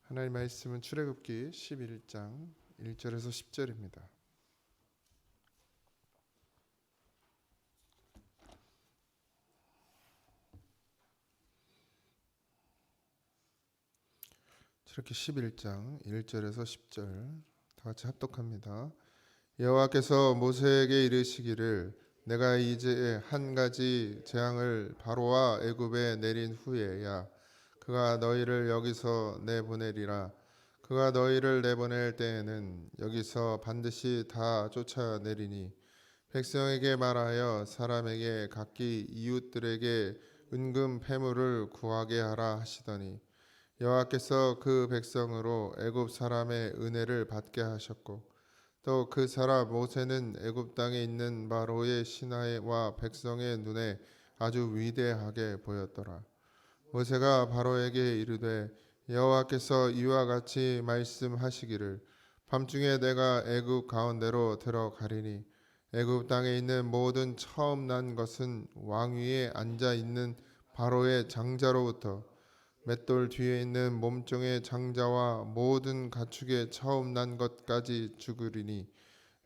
하나님 말씀은 출애굽기 11장 1절에서 10절입니다. 출애굽기 11장 1절에서 10절 다 같이 합독합니다. 여호와께서 모세에게 이르시기를 내가 이제 한 가지 재앙을 바로와 애굽에 내린 후에야 그가 너희를 여기서 내보내리라. 그가 너희를 내보낼 때에는 여기서 반드시 다 쫓아내리니 백성에게 말하여 사람에게 각기 이웃들에게 은금 패물을 구하게 하라 하시더니 여호와께서 그 백성으로 애굽 사람의 은혜를 받게 하셨고 또 그 사람 모세는 애굽 땅에 있는 바로의 신하와 백성의 눈에 아주 위대하게 보였더라. 모세가 바로에게 이르되 여호와께서 이와 같이 말씀하시기를 밤중에 내가 애굽 가운데로 들어가리니 애굽 땅에 있는 모든 처음 난 것은 왕위에 앉아 있는 바로의 장자로부터 맷돌 뒤에 있는 몸종의 장자와 모든 가축의 처음 난 것까지 죽으리니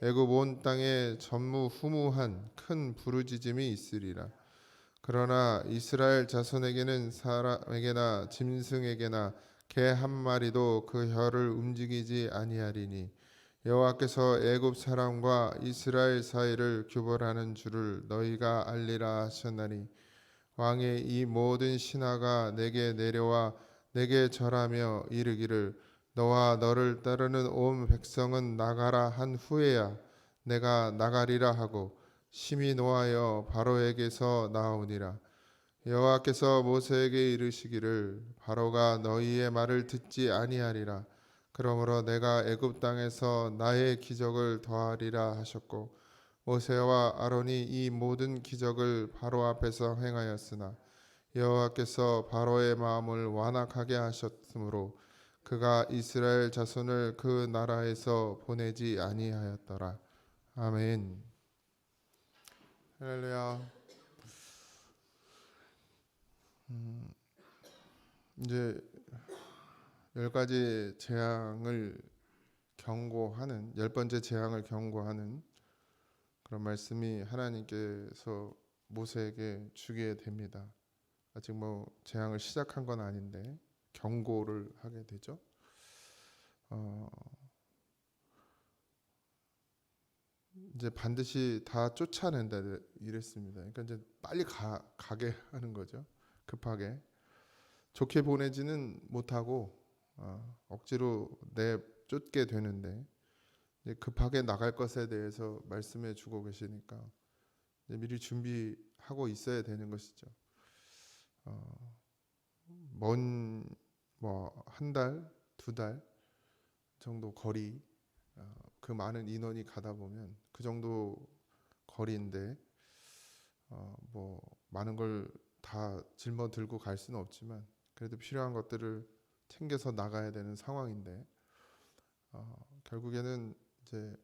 애굽 온 땅에 전무후무한 큰 부르짖음이 있으리라. 그러나 이스라엘 자손에게는 사람에게나 짐승에게나 개 한 마리도 그 혀를 움직이지 아니하리니 여호와께서 애굽 사람과 이스라엘 사이를 규벌하는 줄을 너희가 알리라 하셨나니 왕의 이 모든 신하가 내게 내려와 내게 절하며 이르기를 너와 너를 따르는 온 백성은 나가라 한 후에야 내가 나가리라 하고 심히 노하여 바로에게서 나오니라. 여호와께서 모세에게 이르시기를 바로가 너희의 말을 듣지 아니하리라. 그러므로 내가 애굽 땅에서 나의 기적을 더하리라 하셨고 모세와 아론이 이 모든 기적을 바로 앞에서 행하였으나 여호와께서 바로의 마음을 완악하게 하셨으므로 그가 이스라엘 자손을 그 나라에서 보내지 아니하였더라. 아멘. 할렐루야. 이제 10가지 재앙을 경고하는 10번째 재앙을 경고하는 그런 말씀이 하나님께서 모세에게 주게 됩니다. 아직 재앙을 시작한 건 아닌데 경고를 하게 되죠. 이제 반드시 다 쫓아낸다 이랬습니다. 그러니까 이제 빨리 가게 하는 거죠. 급하게 좋게 보내지는 못하고 억지로 내쫓게 되는데 이제 급하게 나갈 것에 대해서 말씀해 주고 계시니까 이제 미리 준비하고 있어야 되는 것이죠. 먼 한 달, 2달 정도 거리, 그 많은 인원이 가다 보면 그 정도 거리인데 많은 걸 다 짊어 들고 갈 수는 없지만 그래도 필요한 것들을 챙겨서 나가야 되는 상황인데 결국에는 이제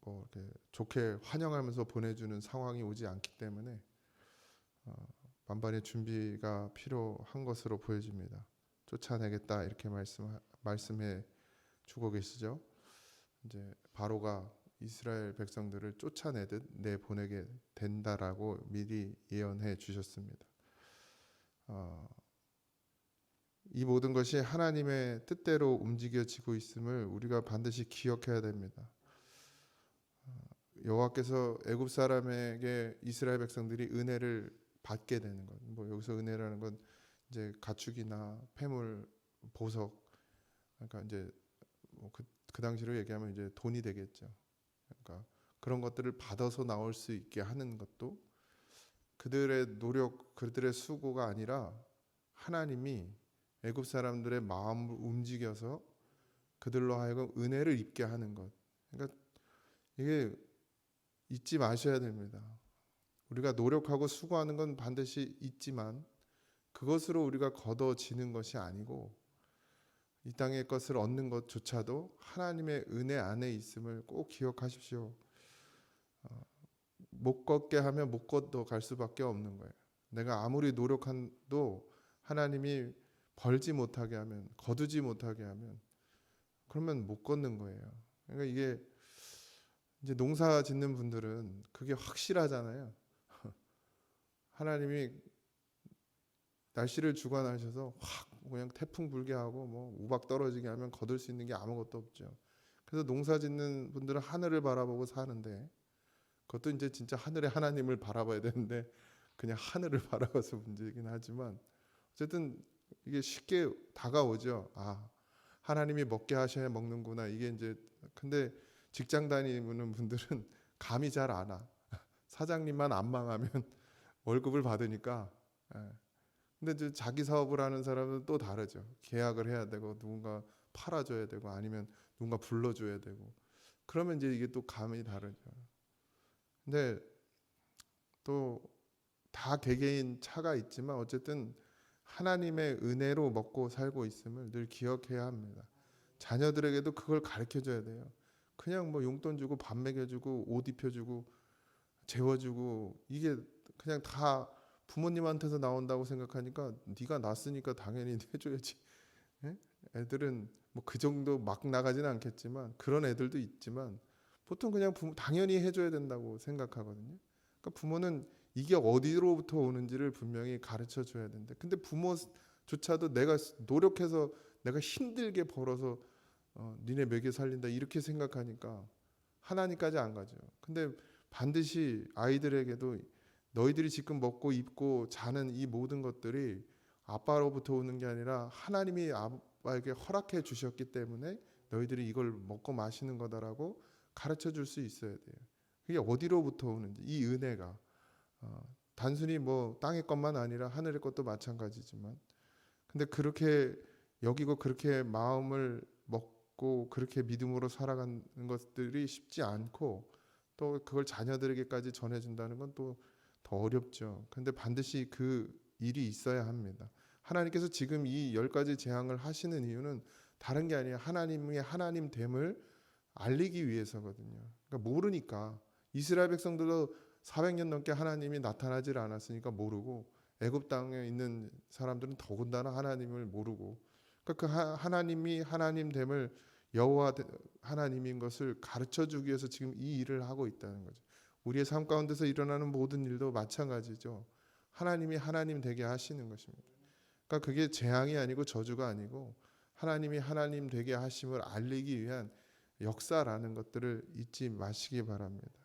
이렇게 좋게 환영하면서 보내주는 상황이 오지 않기 때문에 만반의 준비가 필요한 것으로 보여집니다. 쫓아내겠다 이렇게 말씀해 주고 계시죠. 이제 바로가 이스라엘 백성들을 쫓아내듯 내보내게 된다라고 미리 예언해 주셨습니다. 이 모든 것이 하나님의 뜻대로 움직여지고 있음을 우리가 반드시 기억해야 됩니다. 여호와께서 애굽 사람에게 이스라엘 백성들이 은혜를 받게 되는 것. 여기서 은혜라는 건 이제 가축이나 폐물, 보석, 그러니까 이제 그 당시로 얘기하면 이제 돈이 되겠죠. 그러니까 그런 것들을 받아서 나올 수 있게 하는 것도 그들의 노력, 그들의 수고가 아니라 하나님이 애굽 사람들의 마음을 움직여서 그들로 하여금 은혜를 입게 하는 것. 그러니까 이게 잊지 마셔야 됩니다. 우리가 노력하고 수고하는 건 반드시 있지만 그것으로 우리가 거둬지는 것이 아니고 이 땅의 것을 얻는 것조차도 하나님의 은혜 안에 있음을 꼭 기억하십시오. 못 걷게 하면 못 걷어 갈 수밖에 없는 거예요. 내가 아무리 노력해도 하나님이 벌지 못하게 하면, 거두지 못하게 하면, 그러면 못 걷는 거예요. 그러니까 이게 이제 농사 짓는 분들은 그게 확실하잖아요. 하나님이 날씨를 주관하셔서 확 그냥 태풍 불게 하고 뭐 우박 떨어지게 하면 거둘 수 있는 게 아무것도 없죠. 그래서 농사 짓는 분들은 하늘을 바라보고 사는데, 그것도 이제 진짜 하늘의 하나님을 바라봐야 되는데 그냥 하늘을 바라봐서 문제이긴 하지만, 어쨌든 이게 쉽게 다가오죠. 아, 하나님이 먹게 하셔야 먹는구나. 이게 이제, 근데 직장 다니는 분들은 감이 잘 안 와. 사장님만 안 망하면 월급을 받으니까. 예. 근데 이제 자기 사업을 하는 사람은 또 다르죠. 계약을 해야 되고 누군가 팔아줘야 되고 아니면 누군가 불러줘야 되고, 그러면 이제 이게 또 감이 다르죠. 근데 또 다 개개인 차가 있지만 어쨌든 하나님의 은혜로 먹고 살고 있음을 늘 기억해야 합니다. 자녀들에게도 그걸 가르쳐 줘야 돼요. 그냥 뭐 용돈 주고 밥 먹여주고 옷 입혀주고 재워주고 이게 그냥 다 부모님한테서 나온다고 생각하니까, 네가 낳았으니까 당연히 해줘야지. 예? 애들은 뭐 그 정도 막 나가진 않겠지만, 그런 애들도 있지만 보통 그냥 당연히 해줘야 된다고 생각하거든요. 그러니까 부모는 이게 어디로부터 오는지를 분명히 가르쳐 줘야 되는데, 근데 부모조차도 내가 노력해서 내가 힘들게 벌어서 니네 먹여 살린다 이렇게 생각하니까 하나님까지 안 가죠. 근데 반드시 아이들에게도 너희들이 지금 먹고 입고 자는 이 모든 것들이 아빠로부터 오는 게 아니라 하나님이 아빠에게 허락해 주셨기 때문에 너희들이 이걸 먹고 마시는 거다라고 가르쳐 줄 수 있어야 돼요. 그게 어디로부터 오는지, 이 은혜가 단순히 뭐 땅의 것만 아니라 하늘의 것도 마찬가지지만, 근데 그렇게 여기고 그렇게 마음을 먹고 그렇게 믿음으로 살아가는 것들이 쉽지 않고, 또 그걸 자녀들에게까지 전해준다는 건 또 더 어렵죠. 근데 반드시 그 일이 있어야 합니다. 하나님께서 지금 이 10가지 재앙을 하시는 이유는 다른 게 아니에요. 하나님의 하나님됨을 알리기 위해서거든요. 그러니까 모르니까. 이스라엘 백성들도 400년 넘게 하나님이 나타나질 않았으니까 모르고, 애굽 땅에 있는 사람들은 더군다나 하나님을 모르고, 그러니까 그 하나님이 하나님됨을, 여호와 하나님인 것을 가르쳐 주기 위해서 지금 이 일을 하고 있다는 거죠. 우리의 삶 가운데서 일어나는 모든 일도 마찬가지죠. 하나님이 하나님 되게 하시는 것입니다. 그러니까 그게 재앙이 아니고 저주가 아니고 하나님이 하나님 되게 하심을 알리기 위한 역사라는 것들을 잊지 마시기 바랍니다.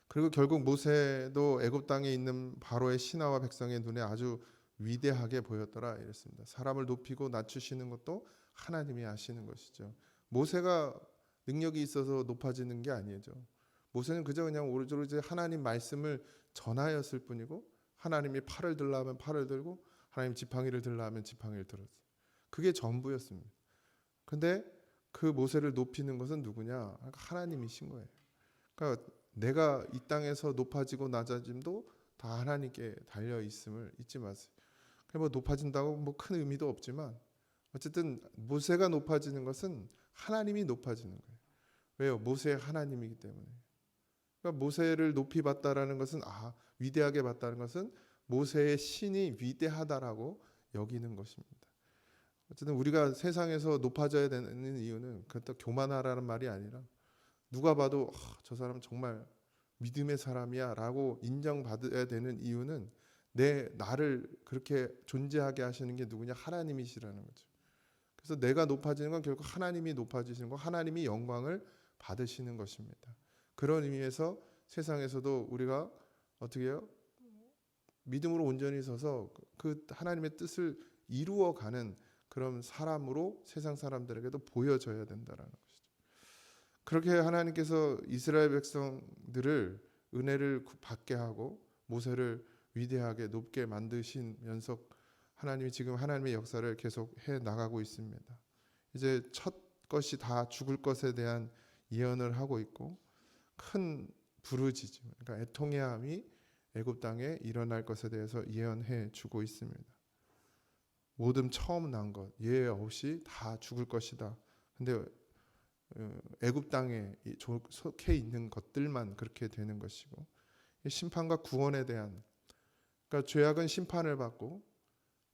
그리고 결국 모세도 애굽 땅에 있는 바로의 신하와 백성의 눈에 아주 위대하게 보였더라 이랬습니다. 사람을 높이고 낮추시는 것도 하나님이 하시는 것이죠. 모세가 능력이 있어서 높아지는 게 아니죠. 모세는 그저 그냥 오로지 하나님 말씀을 전하였을 뿐이고, 하나님이 팔을 들라 하면 팔을 들고 하나님 지팡이를 들라 하면 지팡이를 들었어요. 그게 전부였습니다. 근데 그 모세를 높이는 것은 누구냐? 하나님이신 거예요. 그러니까 내가 이 땅에서 높아지고 낮아짐도 다 하나님께 달려 있음을 잊지 마세요. 뭐 높아진다고 뭐 큰 의미도 없지만 어쨌든 모세가 높아지는 것은 하나님이 높아지는 거예요. 왜요? 모세의 하나님이기 때문에. 그러니까 모세를 높이 봤다라는 것은, 위대하게 봤다는 것은 모세의 신이 위대하다라고 여기는 것입니다. 어쨌든 우리가 세상에서 높아져야 되는 이유는 그것도 교만하라는 말이 아니라, 누가 봐도 저 사람 정말 믿음의 사람이야 라고 인정받아야 되는 이유는 나를 그렇게 존재하게 하시는 게 누구냐? 하나님이시라는 거죠. 그래서 내가 높아지는 건 결국 하나님이 높아지시는 거, 하나님이 영광을 받으시는 것입니다. 그런 의미에서 세상에서도 우리가 어떻게 해요? 믿음으로 온전히 서서 그 하나님의 뜻을 이루어가는 그런 사람으로 세상 사람들에게도 보여져야 된다는 것이죠. 그렇게 하나님께서 이스라엘 백성들을 은혜를 받게 하고 모세를 위대하게 높게 만드시면서 하나님이 지금 하나님의 역사를 계속 해 나가고 있습니다. 이제 첫 것이 다 죽을 것에 대한 예언을 하고 있고, 큰 부르짖음, 그러니까 애통해함이 애굽 땅에 일어날 것에 대해서 예언해 주고 있습니다. 모든 처음 난 것 예외 없이 다 죽을 것이다. 근데 애굽 땅에 속해 있는 것들만 그렇게 되는 것이고, 심판과 구원에 대한, 그러니까 죄악은 심판을 받고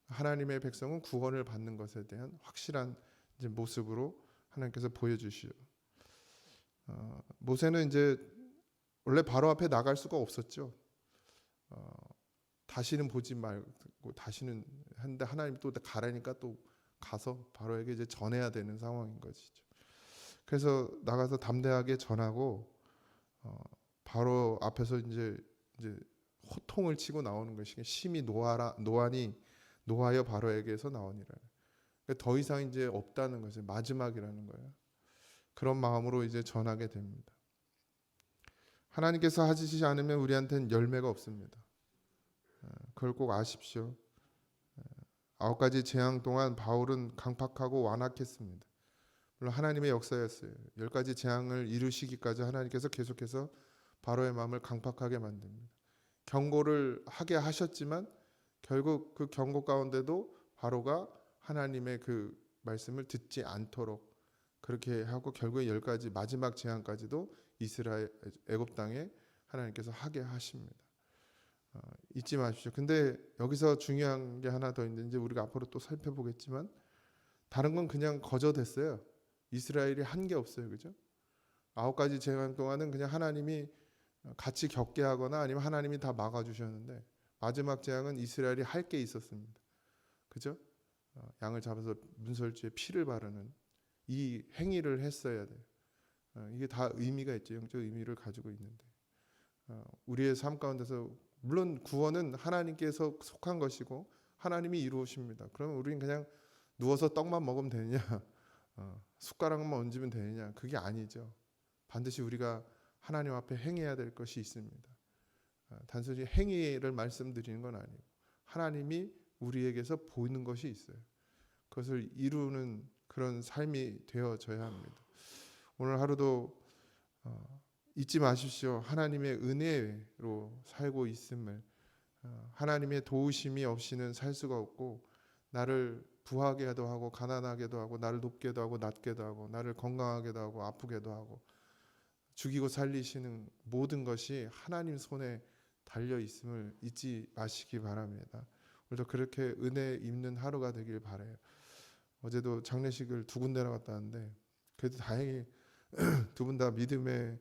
하나님의 백성은 구원을 받는 것에 대한 확실한 이제 모습으로 하나님께서 보여주시오. 모세는 이제 원래 바로 앞에 나갈 수가 없었죠. 다시는 보지 말고 다시는 한데 하나님 또 가라니까 또 가서 바로에게 이제 전해야 되는 상황인 것이죠. 그래서 나가서 담대하게 전하고 바로 앞에서 이제 호통을 치고 나오는 것이 심히 노하여 바로에게서 나오니라. 그러니까 더 이상 이제 없다는 것이 마지막이라는 거예요. 그런 마음으로 이제 전하게 됩니다. 하나님께서 하시지 않으면 우리한테는 열매가 없습니다. 그걸 꼭 아십시오. 9가지 재앙 동안 바울은 강팍하고 완악했습니다. 물론 하나님의 역사였어요. 10가지 재앙을 이루시기까지 하나님께서 계속해서 바로의 마음을 강팍하게 만듭니다. 경고를 하게 하셨지만 결국 그 경고 가운데도 바로가 하나님의 그 말씀을 듣지 않도록 그렇게 하고 결국에 10가지 마지막 재앙까지도 이스라엘 애굽 땅에 하나님께서 하게 하십니다. 잊지 마십시오. 근데 여기서 중요한 게 하나 더 있는데 우리가 앞으로 또 살펴보겠지만 다른 건 그냥 거저됐어요. 이스라엘이 한 게 없어요. 그죠? 9가지 재앙 동안은 그냥 하나님이 같이 겪게 하거나 아니면 하나님이 다 막아주셨는데 마지막 재앙은 이스라엘이 할 게 있었습니다. 그죠? 양을 잡아서 문설주에 피를 바르는 이 행위를 했어야 돼요. 이게 다 의미가 있죠. 영적 의미를 가지고 있는데 우리의 삶 가운데서 물론 구원은 하나님께서 속한 것이고 하나님이 이루십니다. 그러면 우리는 그냥 누워서 떡만 먹으면 되느냐 숟가락만 얹으면 되느냐 그게 아니죠. 반드시 우리가 하나님 앞에 행해야 될 것이 있습니다. 단순히 행위를 말씀드리는 건 아니고 하나님이 우리에게서 보이는 것이 있어요. 그것을 이루는 그런 삶이 되어져야 합니다. 오늘 하루도 잊지 마십시오. 하나님의 은혜로 살고 있음을 하나님의 도우심이 없이는 살 수가 없고 나를 부하게도 하고 가난하게도 하고 나를 높게도 하고 낮게도 하고 나를 건강하게도 하고 아프게도 하고 죽이고 살리시는 모든 것이 하나님 손에 달려 있음을 잊지 마시기 바랍니다. 오늘도 그렇게 은혜 입는 하루가 되길 바라요. 어제도 장례식을 2군데나 갔다 왔는데 그래도 다행히 2분 다 믿음의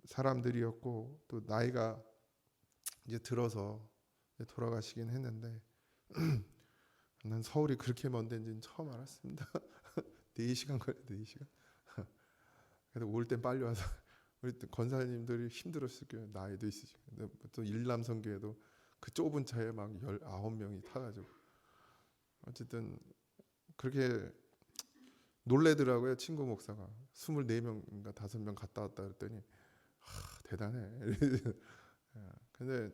사람들이었고 또 나이가 이제 들어서 돌아가시긴 했는데 난 서울이 그렇게 먼 데인지는 처음 알았습니다. 4시간 걸려 4시간. 그래도 올 땐 빨리 와서 우리 권사님들이 힘들었을 거예요. 나이도 있으시고 또 일남성교회도 그 좁은 차에 막 19명이 타가지고 어쨌든 그렇게 놀래더라고요. 친구 목사가 24명인가 5명 갔다 왔다 그랬더니 대단해. 근데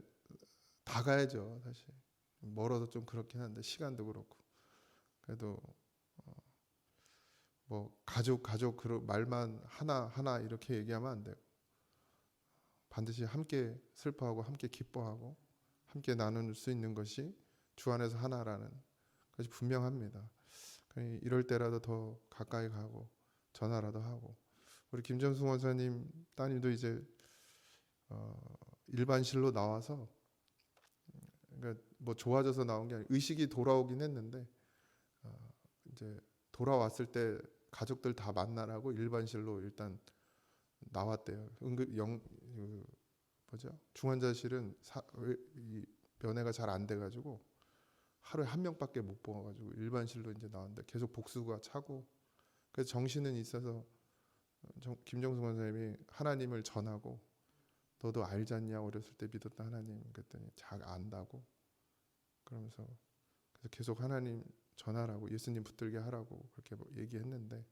다 가야죠. 사실 멀어서 좀 그렇긴 한데 시간도 그렇고 그래도 뭐 가족 그런 말만 하나 이렇게 얘기하면 안 되고 반드시 함께 슬퍼하고 함께 기뻐하고 함께 나눌 수 있는 것이 주 안에서 하나라는 것이 분명합니다. 이럴 때라도 더 가까이 가고 전화라도 하고 우리 김정숙 원사님 따님도 이제 일반실로 나와서 그러니까 뭐 좋아져서 나온 게 아니라 의식이 돌아오긴 했는데 이제 돌아왔을 때 가족들 다 만나라고 일반실로 일단 나왔대요. 중환자실은 이 면회가 잘 안 돼가지고 하루에 1명밖에 못 뽑아가지고 일반실로 이제 나왔는데 계속 복수가 차고 그래서 정신은 있어서 김정숙 원사님이 하나님을 전하고 너도 알지 않냐 어렸을 때 믿었던 하나님 그랬더니 잘 안다고 그러면서 그래서 계속 하나님 전하라고 예수님 붙들게 하라고 그렇게 얘기했는데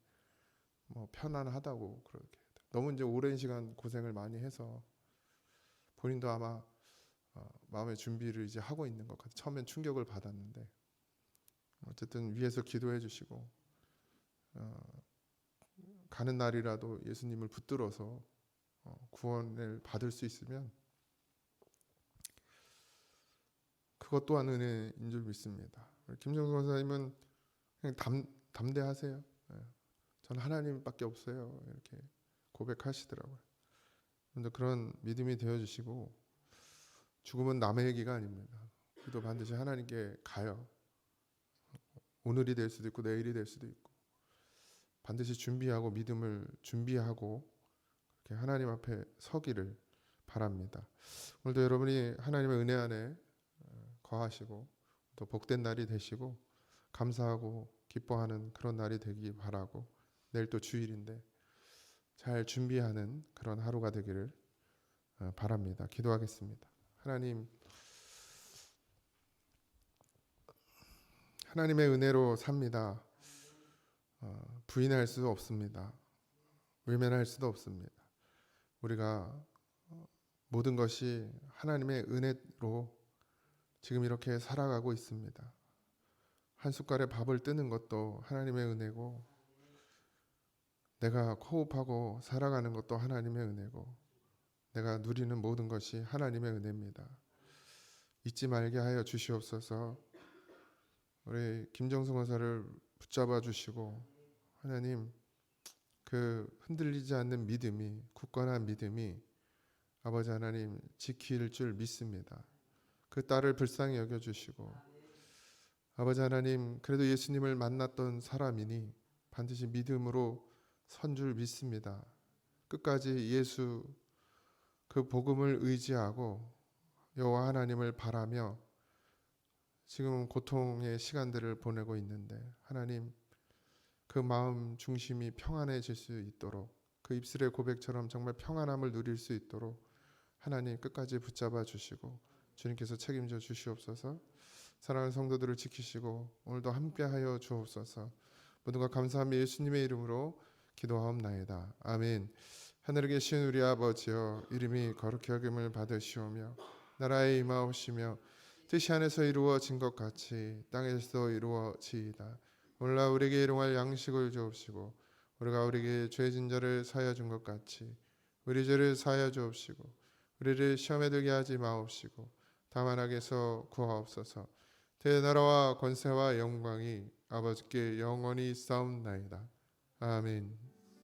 뭐 편안하다고 그렇게 너무 이제 오랜 시간 고생을 많이 해서 본인도 아마 마음의 준비를 이제 하고 있는 것 같아요. 처음엔 충격을 받았는데 어쨌든 위에서 기도해 주시고 가는 날이라도 예수님을 붙들어서 구원을 받을 수 있으면 그것 또한 은혜인 줄 믿습니다. 김정수 원사님은 그냥 담대하세요. 저는 하나님밖에 없어요. 이렇게 고백하시더라고요. 그런데 그런 믿음이 되어주시고 죽음은 남의 얘기가 아닙니다. 기도 반드시 하나님께 가요. 오늘이 될 수도 있고 내일이 될 수도 있고 반드시 준비하고 믿음을 준비하고 이렇게 하나님 앞에 서기를 바랍니다. 오늘도 여러분이 하나님의 은혜 안에 거하시고 또 복된 날이 되시고 감사하고 기뻐하는 그런 날이 되기 바라고, 내일 또 주일인데 잘 준비하는 그런 하루가 되기를 바랍니다. 기도하겠습니다. 하나님의 은혜로 삽니다. 부인할 수 없습니다. 외면할 수도 없습니다. 우리가 모든 것이 하나님의 은혜로 지금 이렇게 살아가고 있습니다. 한 숟갈에 밥을 뜨는 것도 하나님의 은혜고, 내가 호흡하고 살아가는 것도 하나님의 은혜고, 내가 누리는 모든 것이 하나님의 은혜입니다. 잊지 말게 하여 주시옵소서. 우리 김정승 원사를 붙잡아 주시고, 하나님 그 흔들리지 않는 믿음이, 굳건한 믿음이 아버지 하나님 지킬 줄 믿습니다. 그 딸을 불쌍히 여겨주시고, 아버지 하나님 그래도 예수님을 만났던 사람이니 반드시 믿음으로 선 줄 믿습니다. 끝까지 예수 그 복음을 의지하고 여호와 하나님을 바라며 지금 고통의 시간들을 보내고 있는데, 하나님 그 마음 중심이 평안해질 수 있도록, 그 입술의 고백처럼 정말 평안함을 누릴 수 있도록 하나님 끝까지 붙잡아 주시고 주님께서 책임져 주시옵소서. 사랑하는 성도들을 지키시고 오늘도 함께하여 주옵소서. 모든 것 감사하며 예수님의 이름으로 기도하옵나이다. 아멘. 하늘에 계신 우리 아버지여, 이름이 거룩히 여김을 받으시오며 나라에 임하옵시며 뜻이 하늘에서 이루어진 것 같이 땅에서도 이루어지이다. 오늘날 우리에게 일용할 양식을 주옵시고 우리가 우리에게 죄진 자를 사하여 준 것 같이 우리 죄를 사하여 주옵시고 우리를 시험에 들게 하지 마옵시고 다만 악에서 구하옵소서. 대나라와 권세와 영광이 아버지께 영원히 있사옵나이다. 아멘.